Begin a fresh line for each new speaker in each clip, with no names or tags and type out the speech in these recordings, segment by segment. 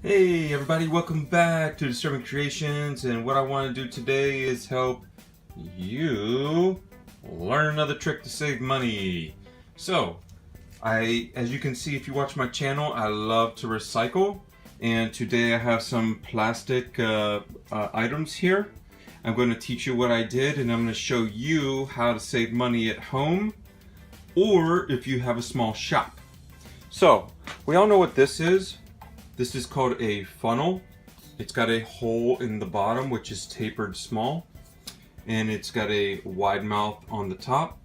Hey everybody, welcome back to Disturbing Creations, and what I want to do today is help you learn another trick to save money. So, as you can see if you watch my channel, I love to recycle, and today I have some plastic items here. I'm going to teach you what I did, and I'm going to show you how to save money at home, or if you have a small shop. So, we all know what this is. This is called a funnel. It's got a hole in the bottom which is tapered small, and it's got a wide mouth on the top,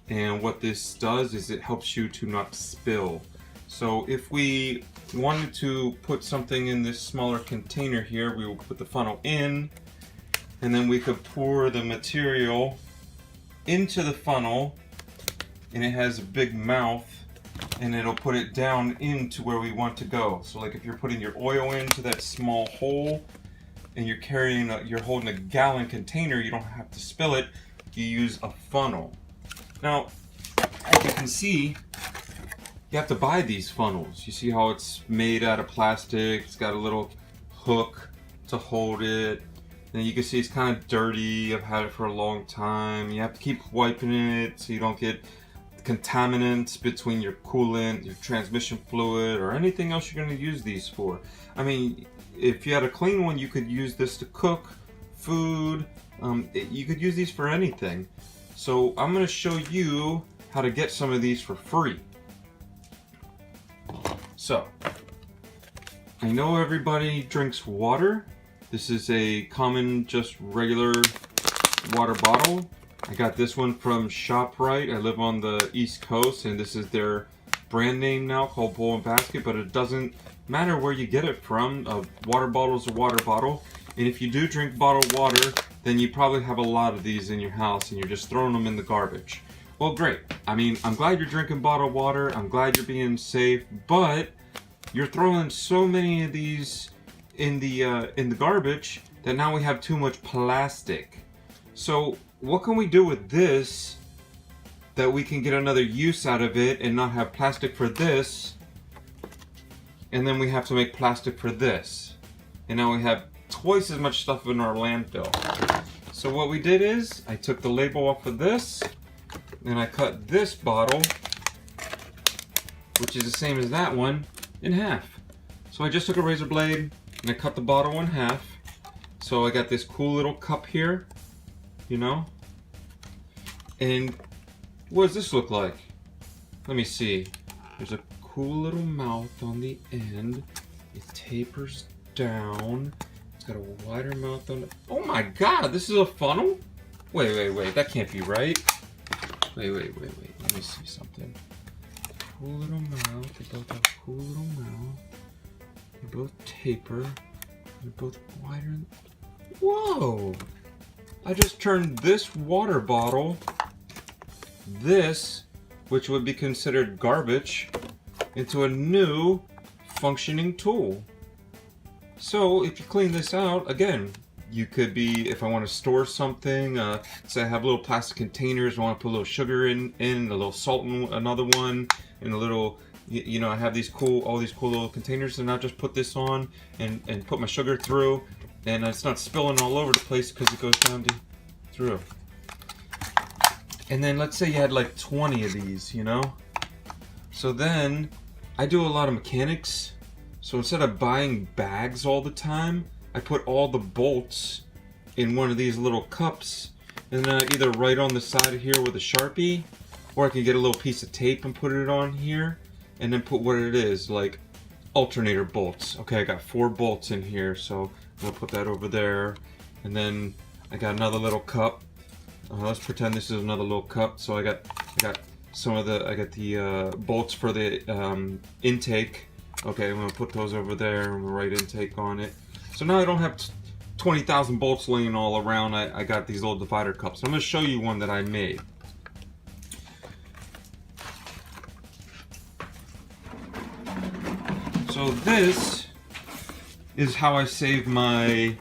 and what this does is it helps you to not spill. So if we wanted to put something in this smaller container here, we will put the funnel in, and then we could pour the material into the funnel, and it has a big mouth, and it'll put it down into where we want to go. So like if you're putting your oil into that small hole and you're you're holding a gallon container, you don't have to spill it, you use a funnel. Now, as you can see, you have to buy these funnels. You see how it's made out of plastic, it's got a little hook to hold it, and you can see it's kind of dirty. I've had it for a long time. You have to keep wiping it so you don't get contaminants between your coolant, your transmission fluid, or anything else you're going to use these for. I mean, if you had a clean one, you could use this to cook food. You could use these for anything. So I'm going to show you how to get some of these for free. So, I know everybody drinks water. This is a common, just regular water bottle. I got this one from ShopRite. I live on the East Coast, and this is their brand name now, called Bowl and Basket, but it doesn't matter where you get it from. A water bottle is a water bottle, and if you do drink bottled water, then you probably have a lot of these in your house, and you're just throwing them in the garbage. Well, great. I mean, I'm glad you're drinking bottled water. I'm glad you're being safe, but you're throwing so many of these in the garbage that now we have too much plastic. So what can we do with this that we can get another use out of it and not have plastic for this, and then we have to make plastic for this, and now we have twice as much stuff in our landfill. So what we did is I took the label off of this, and I cut this bottle, which is the same as that one, in half. So I just took a razor blade and I cut the bottle in half. So I got this cool little cup here, you know. And what does this look like? Let me see. There's a cool little mouth on the end. It tapers down. It's got a wider mouth on it. Oh my god, this is a funnel? Wait, that can't be right. Wait. Let me see something. Cool little mouth. They both have a cool little mouth. They both taper. They're both wider. Whoa! I just turned this water bottle, this, which would be considered garbage, into a new functioning tool. So if you clean this out, again, you could be, if I want to store something, say I have little plastic containers, I want to put a little sugar in a little salt in another one, and a little, you know, I have these all these cool little containers, and I'll just put this on and put my sugar through, and it's not spilling all over the place because it goes down through. And then let's say you had like 20 of these, you know? So then I do a lot of mechanics. So instead of buying bags all the time, I put all the bolts in one of these little cups, and then I either write on the side of here with a Sharpie, or I can get a little piece of tape and put it on here, and then put what it is, like alternator bolts. Okay, I got 4 bolts in here, so I'm gonna put that over there. And then I got another little cup. Let's pretend this is another little cup. So I got some of the bolts for the intake. Okay, I'm gonna put those over there and write intake on it. So now I don't have 20,000 bolts laying all around. I got these little divider cups. I'm gonna show you one that I made. So this is how I save my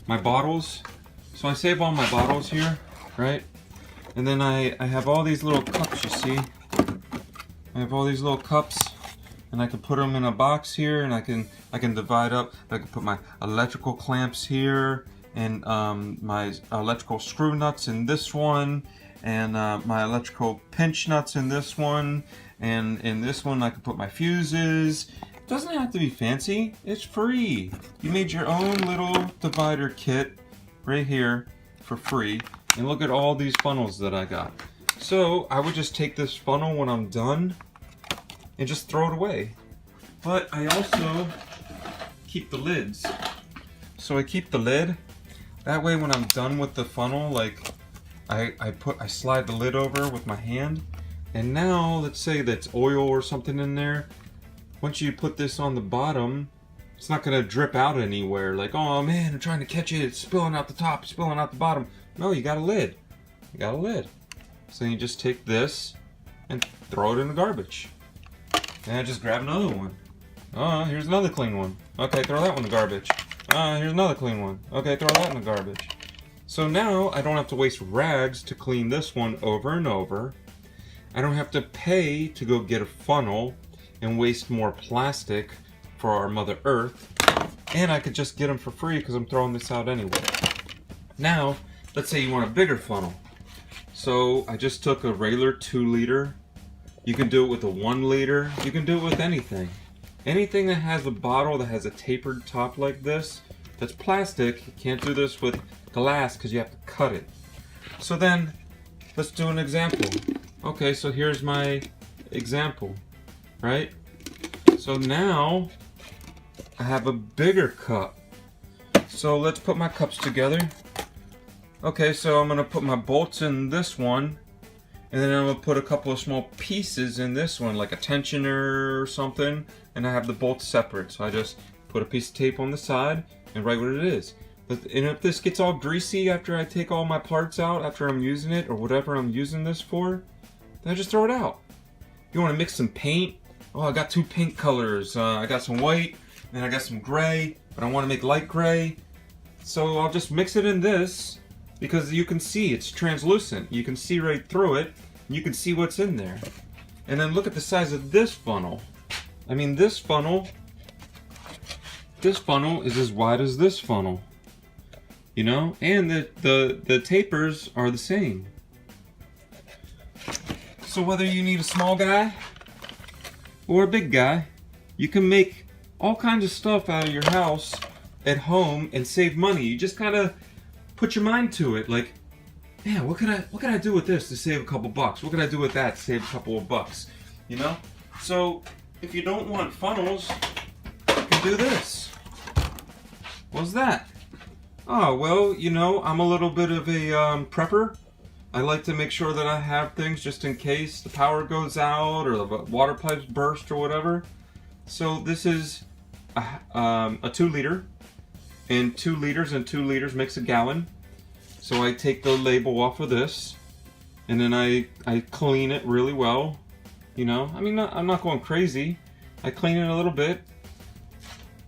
bottles. So I save all my bottles here, right? And then I have all these little cups, you see? I have all these little cups, and I can put them in a box here, and I can divide up. I can put my electrical clamps here, and my electrical screw nuts in this one, and my electrical pinch nuts in this one, and in this one I can put my fuses. It doesn't have to be fancy, it's free. You made your own little divider kit right here for free, and look at all these funnels that I got. So I would just take this funnel when I'm done and just throw it away. But I also keep the lids. So I keep the lid. That way when I'm done with the funnel, like I slide the lid over with my hand. And now let's say that's oil or something in there. Once you put this on the bottom, it's not gonna drip out anywhere. Like, oh man, I'm trying to catch it, it's spilling out the top, spilling out the bottom. No, you got a lid. You got a lid. So you just take this and throw it in the garbage. And I just grab another one. Oh, here's another clean one. Okay, throw that one in the garbage. Here's another clean one. Okay, throw that in the garbage. So now I don't have to waste rags to clean this one over and over. I don't have to pay to go get a funnel and waste more plastic for our Mother Earth. And I could just get them for free because I'm throwing this out anyway. Now, let's say you want a bigger funnel. So I just took a regular 2 liter. You can do it with a 1 liter. You can do it with anything. Anything that has a bottle that has a tapered top like this, that's plastic. You can't do this with glass because you have to cut it. So then, let's do an example. Okay, so here's my example, right? So now, I have a bigger cup. So let's put my cups together. Okay, so I'm gonna put my bolts in this one, and then I'm gonna put a couple of small pieces in this one, like a tensioner or something, and I have the bolts separate. So I just put a piece of tape on the side and write what it is. And if this gets all greasy after I take all my parts out, after I'm using it, or whatever I'm using this for, then I just throw it out. You wanna mix some paint? Oh, I got 2 paint colors. I got some white, and I got some gray, but I wanna make light gray. So I'll just mix it in this, because you can see it's translucent. You can see right through it, and you can see what's in there. And then look at the size of this funnel. I mean, this funnel is as wide as this funnel. You know, and the tapers are the same. So whether you need a small guy or a big guy, you can make all kinds of stuff out of your house at home and save money. You just kind of put your mind to it, like, man, what can I do with this to save a couple bucks? What can I do with that to save a couple of bucks? You know? So if you don't want funnels, you can do this. What's that? Oh, well, you know, I'm a little bit of a prepper. I like to make sure that I have things just in case the power goes out or the water pipes burst or whatever. So this is a 2 liter, and 2 liters and 2 liters makes a gallon. So I take the label off of this, and then I clean it really well. You know, I mean, I'm not going crazy. I clean it a little bit,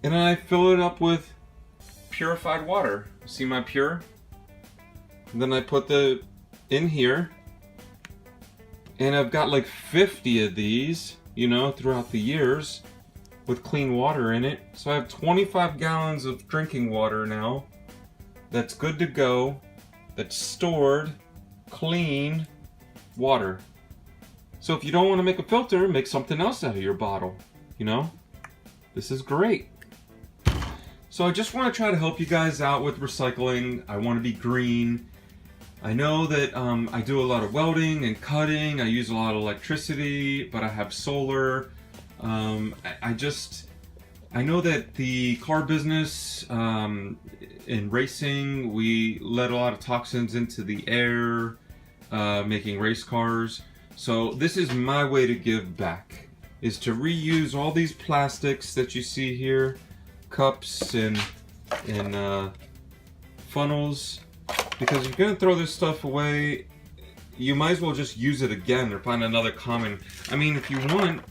and then I fill it up with purified water. See my pure? And then I put the in here, and I've got like 50 of these, you know, throughout the years with clean water in it. So I have 25 gallons of drinking water now that's good to go, that's stored, clean water. So if you don't want to make a filter, make something else out of your bottle, you know? This is great. So I just want to try to help you guys out with recycling. I want to be green. I know that I do a lot of welding and cutting. I use a lot of electricity, but I have solar. I know that the car business, in racing, we let a lot of toxins into the air, making race cars. So this is my way to give back, is to reuse all these plastics that you see here, cups and funnels, because if you're gonna throw this stuff away, you might as well just use it again or find another common. I mean, if you want,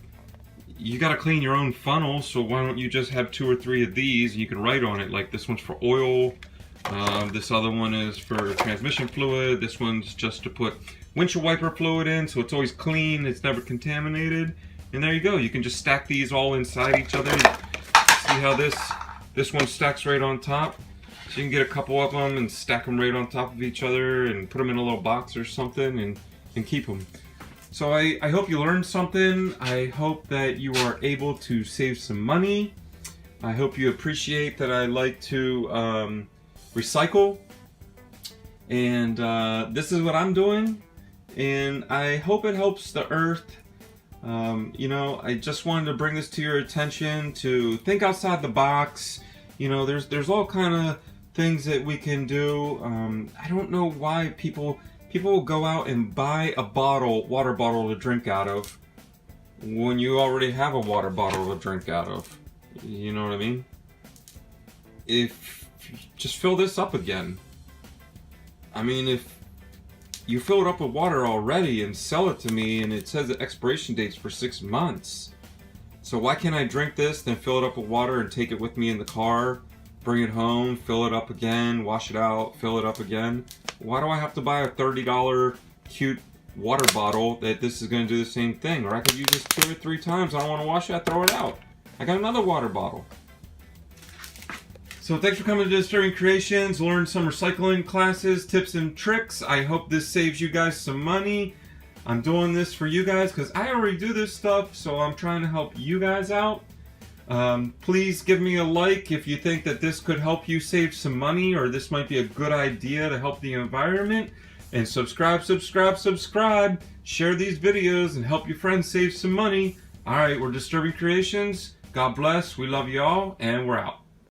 you gotta clean your own funnel, so why don't you just have 2 or 3 of these and you can write on it, like this one's for oil, this other one is for transmission fluid, this one's just to put windshield wiper fluid in so it's always clean, it's never contaminated, And there you go. You can just stack these all inside each other. See how this one stacks right on top? So you can get a couple of them and stack them right on top of each other and put them in a little box or something and keep them. So I hope you learned something. I hope that you are able to save some money. I hope you appreciate that I like to recycle. And this is what I'm doing. And I hope it helps the earth. You know, I just wanted to bring this to your attention to think outside the box. You know, there's all kind of things that we can do. I don't know why people will go out and buy a water bottle to drink out of when you already have a water bottle to drink out of. You know what I mean? Just fill this up again. I mean, if you fill it up with water already and sell it to me and it says the expiration date's for 6 months. So why can't I drink this, then fill it up with water and take it with me in the car, bring it home, fill it up again, wash it out, fill it up again? Why do I have to buy a $30 cute water bottle that this is going to do the same thing? Or I could use this 2 or 3 times. I don't want to wash it, throw it out. I got another water bottle. So thanks for coming to Disturbing Kreationz. Learn some recycling classes, tips and tricks. I hope this saves you guys some money. I'm doing this for you guys because I already do this stuff, so I'm trying to help you guys out. Please give me a like if you think that this could help you save some money, or this might be a good idea to help the environment. And subscribe. Share these videos and help your friends save some money. Alright, we're Disturbing Kreationz. God bless. We love you all, and we're out.